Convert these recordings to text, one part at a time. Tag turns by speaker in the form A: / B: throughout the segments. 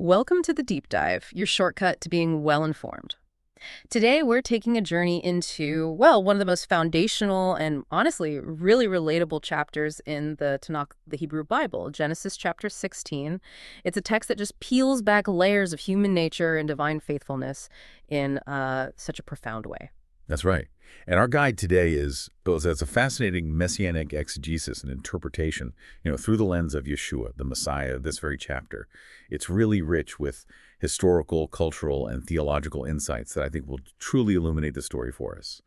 A: Welcome to the Deep Dive, your shortcut to being well-informed. Today, we're taking a journey into, well, one of the most foundational and honestly really relatable chapters in the Tanakh, the Hebrew Bible, Genesis chapter 16. It's a text that just peels back layers of human nature and divine faithfulness in such a profound way.
B: That's right. And our guide today it's a fascinating messianic exegesis and interpretation, through the lens of Yeshua, the Messiah, this very chapter. It's really rich with historical, cultural, and theological insights that I think will truly illuminate the story for us.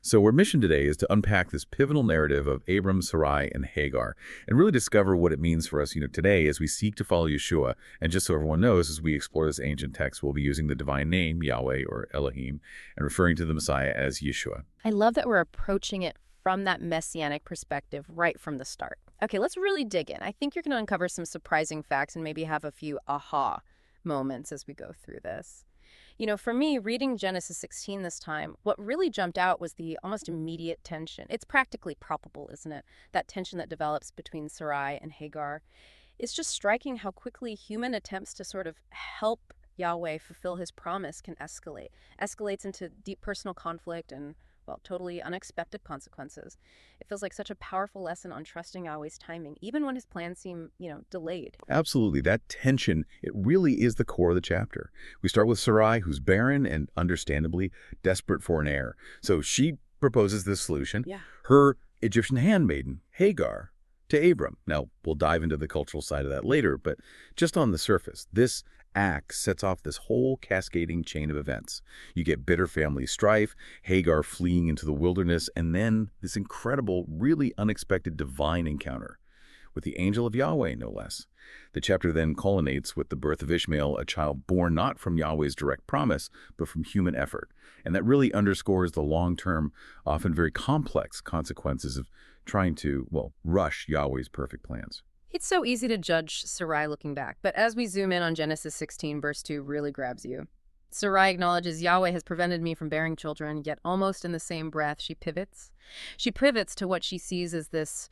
B: So our mission today is to unpack this pivotal narrative of Abram, Sarai, and Hagar, and really discover what it means for us, today as we seek to follow Yeshua. And just so everyone knows, as we explore this ancient text, we'll be using the divine name, Yahweh or Elohim, and referring to the Messiah as Yeshua.
A: I love that we're approaching it from that messianic perspective right from the start. Okay, let's really dig in. I think you're going to uncover some surprising facts and maybe have a few aha moments as we go through this. For me, reading Genesis 16 this time, what really jumped out was the almost immediate tension. It's practically palpable, isn't it? That tension that develops between Sarai and Hagar. It's just striking how quickly human attempts to sort of help Yahweh fulfill his promise can escalate. Escalates into deep personal conflict and, well, totally unexpected consequences. It feels like such a powerful lesson on trusting Yahweh's timing, even when his plans seem, delayed.
B: Absolutely. That tension, it really is the core of the chapter. We start with Sarai, who's barren and understandably desperate for an heir. So she proposes this solution.
A: Yeah.
B: Her Egyptian handmaiden, Hagar, to Abram. Now, we'll dive into the cultural side of that later, but just on the surface, this act sets off this whole cascading chain of events. You get bitter family strife, Hagar fleeing into the wilderness, and then this incredible, really unexpected divine encounter with the angel of Yahweh, no less. The chapter then culminates with the birth of Ishmael, a child born not from Yahweh's direct promise, but from human effort. And that really underscores the long-term, often very complex consequences of trying to, rush Yahweh's perfect plans.
A: It's so easy to judge Sarai looking back, but as we zoom in on Genesis 16, verse 2 really grabs you. Sarai acknowledges Yahweh has prevented me from bearing children, yet almost in the same breath, she pivots. She pivots to what she sees as this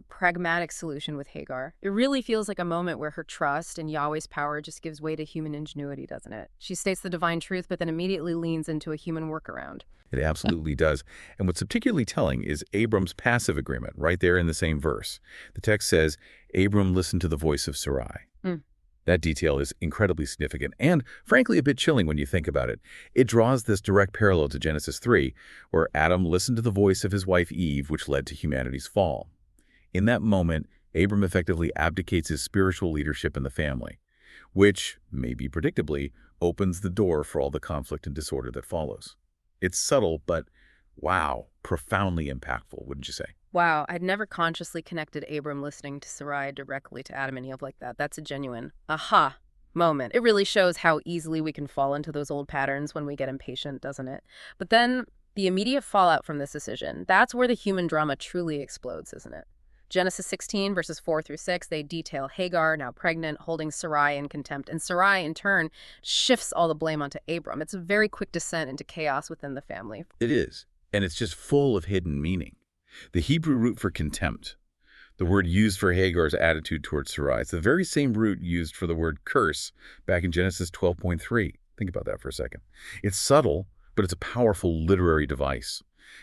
A: pragmatic solution with Hagar. It really feels like a moment where her trust in Yahweh's power just gives way to human ingenuity, doesn't it? She states the divine truth, but then immediately leans into a human workaround.
B: It absolutely does. And what's particularly telling is Abram's passive agreement right there in the same verse. The text says, Abram listened to the voice of Sarai. That detail is incredibly significant and, frankly, a bit chilling when you think about it. It draws this direct parallel to Genesis 3, where Adam listened to the voice of his wife Eve, which led to humanity's fall. In that moment, Abram effectively abdicates his spiritual leadership in the family, which, maybe predictably, opens the door for all the conflict and disorder that follows. It's subtle, but wow, profoundly impactful, wouldn't you say?
A: Wow, I'd never consciously connected Abram listening to Sarai directly to Adam and Eve like that. That's a genuine aha moment. It really shows how easily we can fall into those old patterns when we get impatient, doesn't it? But then the immediate fallout from this decision, that's where the human drama truly explodes, isn't it? Genesis 16, verses 4 through 6, they detail Hagar, now pregnant, holding Sarai in contempt. And Sarai, in turn, shifts all the blame onto Abram. It's a very quick descent into chaos within the family.
B: It is, and it's just full of hidden meaning. The Hebrew root for contempt, the word used for Hagar's attitude towards Sarai, it's the very same root used for the word curse back in Genesis 12.3. Think about that for a second. It's subtle, but it's a powerful literary device.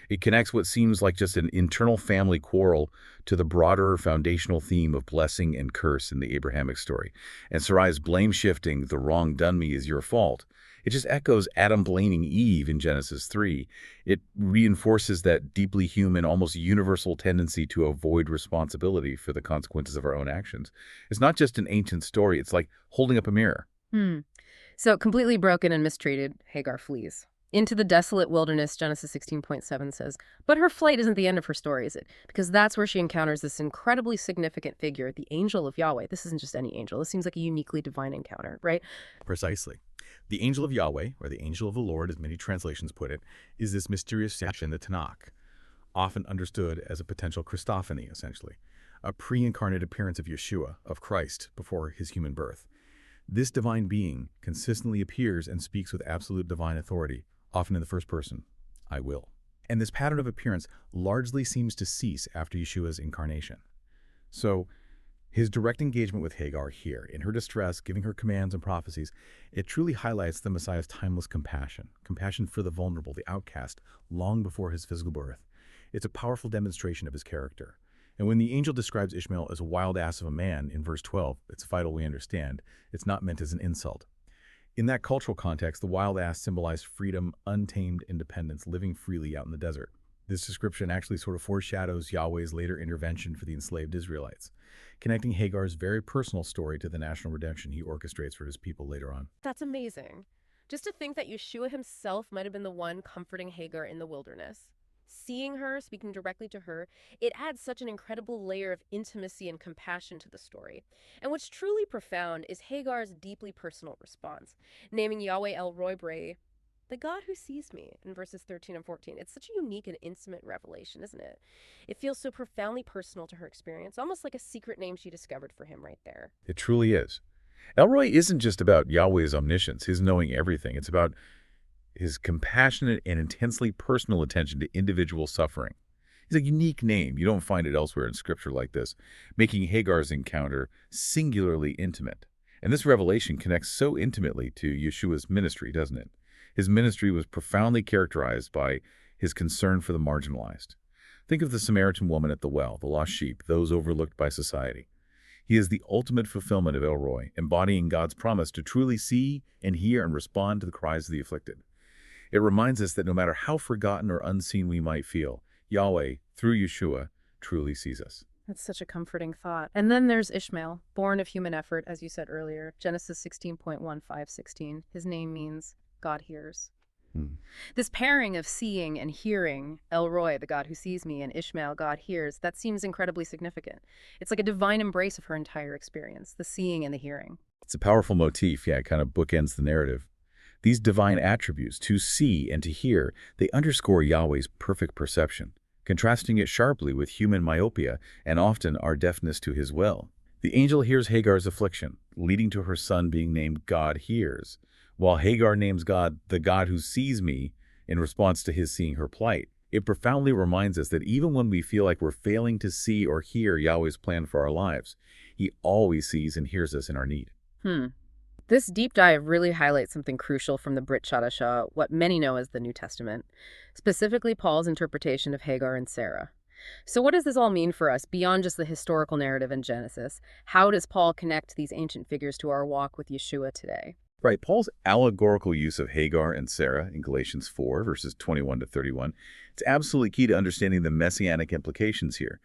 B: It connects what seems like just an internal family quarrel to the broader foundational theme of blessing and curse in the Abrahamic story. And Sarai's blame shifting, the wrong done me is your fault. It just echoes Adam blaming Eve in Genesis 3. It reinforces that deeply human, almost universal tendency to avoid responsibility for the consequences of our own actions. It's not just an ancient story. It's like holding up a mirror.
A: So completely broken and mistreated, Hagar flees into the desolate wilderness. Genesis 16.7 says, but her flight isn't the end of her story, is it? Because that's where she encounters this incredibly significant figure, the angel of Yahweh. This isn't just any angel. This seems like a uniquely divine encounter, right?
C: Precisely. The angel of Yahweh, or the angel of the Lord, as many translations put it, is this mysterious action in the Tanakh, often understood as a potential Christophany, essentially, a pre-incarnate appearance of Yeshua, of Christ, before his human birth. This divine being consistently appears and speaks with absolute divine authority, often in the first person, I will. And this pattern of appearance largely seems to cease after Yeshua's incarnation. So His direct engagement with Hagar here, in her distress, giving her commands and prophecies, it truly highlights the Messiah's timeless compassion, compassion for the vulnerable, the outcast, long before his physical birth. It's a powerful demonstration of his character. And when the angel describes Ishmael as a wild ass of a man in verse 12, it's vital we understand, it's not meant as an insult. In that cultural context, the wild ass symbolized freedom, untamed independence, living freely out in the desert. This description actually sort of foreshadows Yahweh's later intervention for the enslaved Israelites, connecting Hagar's very personal story to the national redemption he orchestrates for his people later on.
A: That's amazing. Just to think that Yeshua himself might have been the one comforting Hagar in the wilderness. Seeing her, speaking directly to her, it adds such an incredible layer of intimacy and compassion to the story. And what's truly profound is Hagar's deeply personal response, naming Yahweh El Roi, the God who sees me, in verses 13 and 14. It's such a unique and intimate revelation, isn't it? It feels so profoundly personal to her experience, almost like a secret name she discovered for him right there.
B: It truly is. Elroy isn't just about Yahweh's omniscience, his knowing everything. It's about his compassionate and intensely personal attention to individual suffering. It's a unique name. You don't find it elsewhere in Scripture like this, making Hagar's encounter singularly intimate. And this revelation connects so intimately to Yeshua's ministry, doesn't it? His ministry was profoundly characterized by his concern for the marginalized. Think of the Samaritan woman at the well, the lost sheep, those overlooked by society. He is the ultimate fulfillment of El Roi, embodying God's promise to truly see and hear and respond to the cries of the afflicted. It reminds us that no matter how forgotten or unseen we might feel, Yahweh, through Yeshua, truly sees us.
A: That's such a comforting thought. And then there's Ishmael, born of human effort, as you said earlier. Genesis 16.15:16. His name means God hears. This pairing of seeing and hearing, El Roi, the God who sees me, and Ishmael, God hears, that seems incredibly significant. It's like a divine embrace of her entire experience, the seeing and the hearing.
B: It's a powerful motif, it kind of bookends the narrative. These divine attributes, to see and to hear, they underscore Yahweh's perfect perception, contrasting it sharply with human myopia and often our deafness to his will. The angel hears Hagar's affliction, leading to her son being named God hears, while Hagar names God the God who sees me in response to his seeing her plight. It profoundly reminds us that even when we feel like we're failing to see or hear Yahweh's plan for our lives, he always sees and hears us in our need.
A: This deep dive really highlights something crucial from the Brit Chadashah, what many know as the New Testament, specifically Paul's interpretation of Hagar and Sarah. So what does this all mean for us beyond just the historical narrative in Genesis? How does Paul connect these ancient figures to our walk with Yeshua today?
B: Right, Paul's allegorical use of Hagar and Sarah in Galatians 4, verses 21 to 31, it's absolutely key to understanding the messianic implications here.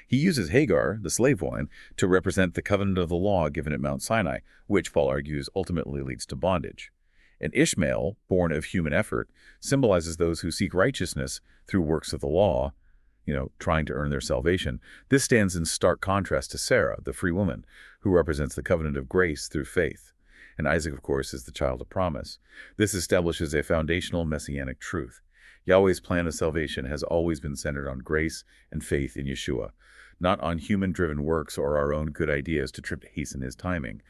B: He uses Hagar, the slave woman, to represent the covenant of the law given at Mount Sinai, which, Paul argues, ultimately leads to bondage. And Ishmael, born of human effort, symbolizes those who seek righteousness through works of the law, trying to earn their salvation. This stands in stark contrast to Sarah, the free woman, who represents the covenant of grace through faith. And Isaac, of course, is the child of promise. This establishes a foundational messianic truth. Yahweh's plan of salvation has always been centered on grace and faith in Yeshua, not on human-driven works or our own good ideas to hasten his timing.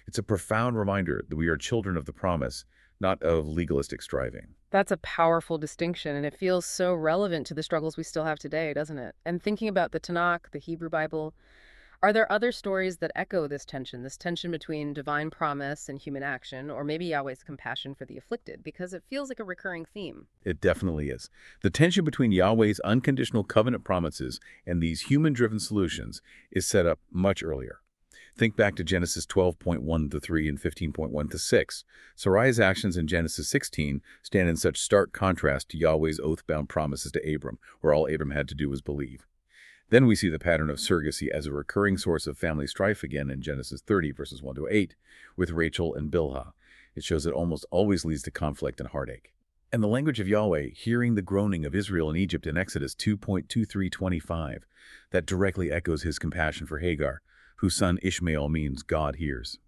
B: It's a profound reminder that we are children of the promise, not of legalistic striving.
A: That's a powerful distinction, and it feels so relevant to the struggles we still have today, doesn't it? And thinking about the Tanakh, the Hebrew Bible, are there other stories that echo this tension between divine promise and human action, or maybe Yahweh's compassion for the afflicted? Because it feels like a recurring theme.
B: It definitely is. The tension between Yahweh's unconditional covenant promises and these human-driven solutions is set up much earlier. Think back to Genesis 12.1-3 and 15.1-6. Sarai's actions in Genesis 16 stand in such stark contrast to Yahweh's oath-bound promises to Abram, where all Abram had to do was believe. Then we see the pattern of surrogacy as a recurring source of family strife again in Genesis 30, verses 1-8, with Rachel and Bilhah. It shows it almost always leads to conflict and heartache. And the language of Yahweh, hearing the groaning of Israel in Egypt in Exodus 2.23-25, that directly echoes his compassion for Hagar, whose son Ishmael means God hears.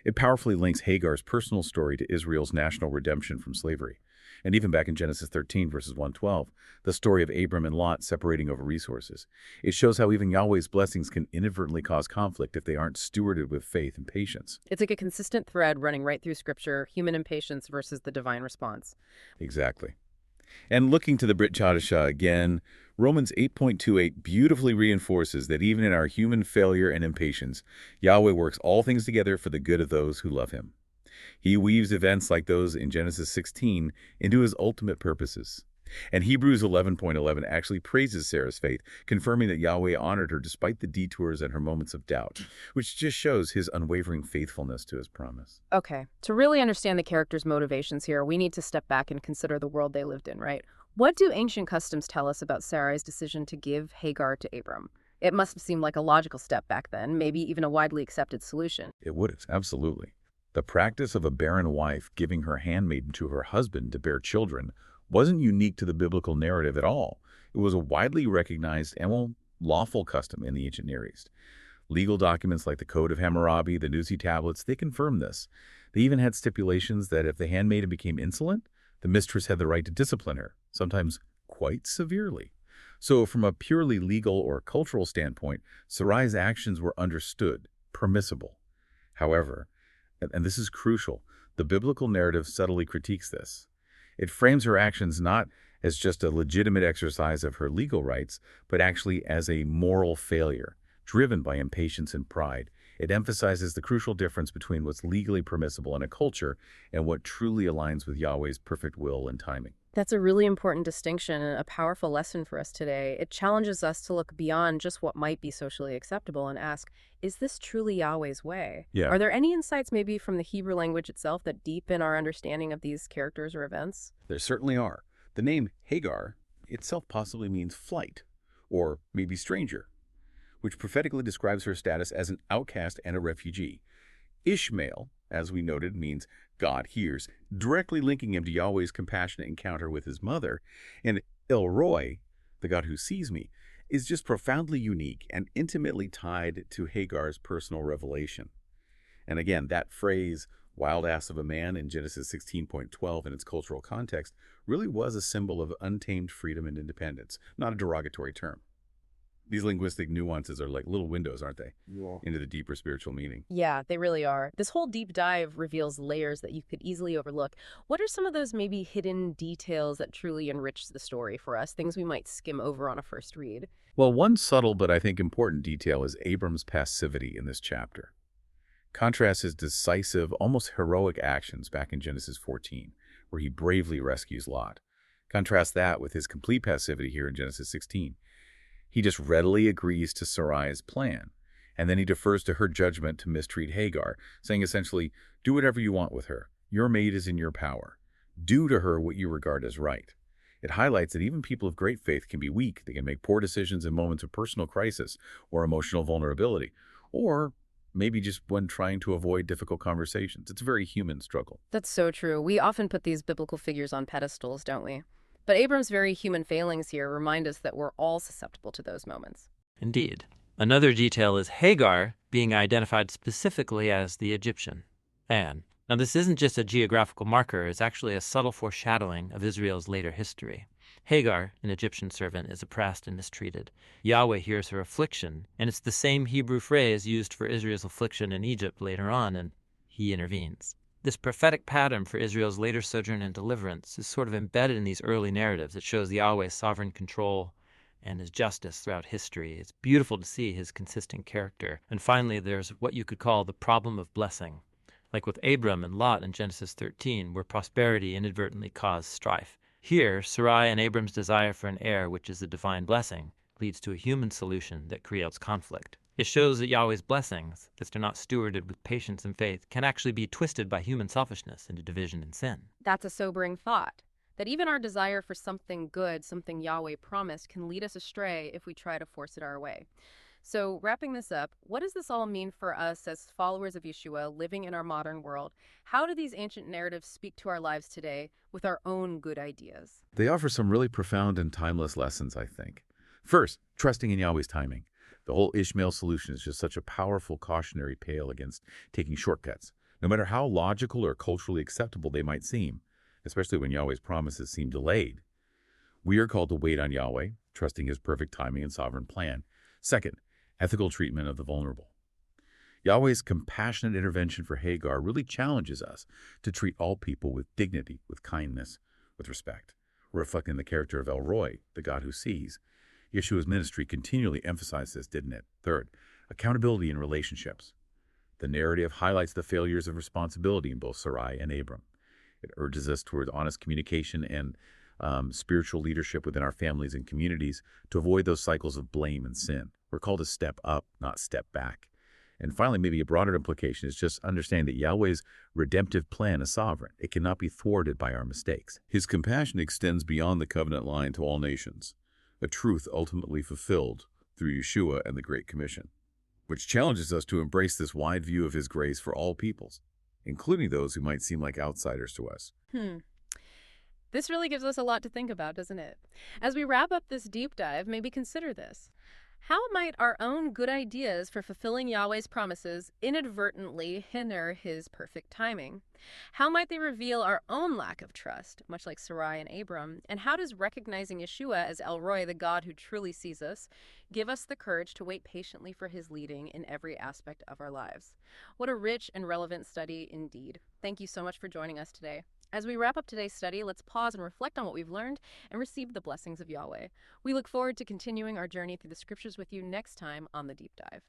B: It powerfully links Hagar's personal story to Israel's national redemption from slavery. And even back in Genesis 13, verses 1-12, the story of Abram and Lot separating over resources. It shows how even Yahweh's blessings can inadvertently cause conflict if they aren't stewarded with faith and patience.
A: It's like a consistent thread running right through Scripture, human impatience versus the divine response.
B: Exactly. And looking to the Brit Chadasha again, Romans 8.28 beautifully reinforces that even in our human failure and impatience, Yahweh works all things together for the good of those who love him. He weaves events like those in Genesis 16 into his ultimate purposes. And Hebrews 11.11 actually praises Sarah's faith, confirming that Yahweh honored her despite the detours and her moments of doubt, which just shows his unwavering faithfulness to his promise.
A: Okay, to really understand the characters' motivations here, we need to step back and consider the world they lived in, right? What do ancient customs tell us about Sarai's decision to give Hagar to Abram? It must have seemed like a logical step back then, maybe even a widely accepted solution.
B: It would have, absolutely. The practice of a barren wife giving her handmaiden to her husband to bear children wasn't unique to the biblical narrative at all. It was a widely recognized and, well, lawful custom in the ancient Near East. Legal documents like the Code of Hammurabi, the Nuzi tablets, they confirm this. They even had stipulations that if the handmaiden became insolent, the mistress had the right to discipline her, sometimes quite severely. So from a purely legal or cultural standpoint, Sarai's actions were understood, permissible. However, and this is crucial, the biblical narrative subtly critiques this. It frames her actions not as just a legitimate exercise of her legal rights, but actually as a moral failure, driven by impatience and pride. It emphasizes the crucial difference between what's legally permissible in a culture and what truly aligns with Yahweh's perfect will and timing.
A: That's a really important distinction and a powerful lesson for us today. It challenges us to look beyond just what might be socially acceptable and ask, is this truly Yahweh's way?
B: Yeah.
A: Are there any insights maybe from the Hebrew language itself that deepen our understanding of these characters or events?
B: There certainly are. The name Hagar itself possibly means flight, or maybe stranger, which prophetically describes her status as an outcast and a refugee. Ishmael, as we noted, means God hears, directly linking him to Yahweh's compassionate encounter with his mother. And El Roi, the God who sees me, is just profoundly unique and intimately tied to Hagar's personal revelation. And again, that phrase, wild ass of a man, in Genesis 16.12 in its cultural context, really was a symbol of untamed freedom and independence, not a derogatory term. These linguistic nuances are like little windows, aren't they, into the deeper spiritual meaning?
A: Yeah, they really are. This whole deep dive reveals layers that you could easily overlook. What are some of those maybe hidden details that truly enrich the story for us, things we might skim over on a first read?
B: Well, one subtle but I think important detail is Abram's passivity in this chapter. Contrast his decisive, almost heroic actions back in Genesis 14, where he bravely rescues Lot. Contrast that with his complete passivity here in Genesis 16. He just readily agrees to Sarai's plan, and then he defers to her judgment to mistreat Hagar, saying essentially, do whatever you want with her. Your maid is in your power. Do to her what you regard as right. It highlights that even people of great faith can be weak. They can make poor decisions in moments of personal crisis or emotional vulnerability, or maybe just when trying to avoid difficult conversations. It's a very human struggle.
A: That's so true. We often put these biblical figures on pedestals, don't we? But Abram's very human failings here remind us that we're all susceptible to those moments.
D: Indeed. Another detail is Hagar being identified specifically as the Egyptian, An. Now, this isn't just a geographical marker, it's actually a subtle foreshadowing of Israel's later history. Hagar, an Egyptian servant, is oppressed and mistreated. Yahweh hears her affliction, and it's the same Hebrew phrase used for Israel's affliction in Egypt later on, and he intervenes. This prophetic pattern for Israel's later sojourn and deliverance is sort of embedded in these early narratives. It shows Yahweh's sovereign control and his justice throughout history. It's beautiful to see his consistent character. And finally, there's what you could call the problem of blessing, like with Abram and Lot in Genesis 13, where prosperity inadvertently caused strife. Here, Sarai and Abram's desire for an heir, which is a divine blessing, leads to a human solution that creates conflict. It shows that Yahweh's blessings, if they're not stewarded with patience and faith, can actually be twisted by human selfishness into division and sin.
A: That's a sobering thought, that even our desire for something good, something Yahweh promised, can lead us astray if we try to force it our way. So wrapping this up, what does this all mean for us as followers of Yeshua living in our modern world? How do these ancient narratives speak to our lives today with our own good ideas?
B: They offer some really profound and timeless lessons, I think. First, trusting in Yahweh's timing. The whole Ishmael solution is just such a powerful cautionary tale against taking shortcuts, no matter how logical or culturally acceptable they might seem, especially when Yahweh's promises seem delayed. We are called to wait on Yahweh, trusting his perfect timing and sovereign plan. Second, ethical treatment of the vulnerable. Yahweh's compassionate intervention for Hagar really challenges us to treat all people with dignity, with kindness, with respect. reflecting the character of El Roy, the God who sees. Yeshua's ministry continually emphasized this, didn't it? Third, accountability in relationships. The narrative highlights the failures of responsibility in both Sarai and Abram. It urges us toward honest communication and spiritual leadership within our families and communities to avoid those cycles of blame and sin. We're called to step up, not step back. And finally, maybe a broader implication is just understanding that Yahweh's redemptive plan is sovereign. It cannot be thwarted by our mistakes. His compassion extends beyond the covenant line to all nations, a truth ultimately fulfilled through Yeshua and the Great Commission, which challenges us to embrace this wide view of his grace for all peoples, including those who might seem like outsiders to us.
A: This really gives us a lot to think about, doesn't it? As we wrap up this deep dive, maybe consider this. How might our own good ideas for fulfilling Yahweh's promises inadvertently hinder his perfect timing? How might they reveal our own lack of trust, much like Sarai and Abram? And how does recognizing Yeshua as El Roy, the God who truly sees us, give us the courage to wait patiently for his leading in every aspect of our lives? What a rich and relevant study indeed. Thank you so much for joining us today. As we wrap up today's study, let's pause and reflect on what we've learned and receive the blessings of Yahweh. We look forward to continuing our journey through the scriptures with you next time on The Deep Dive.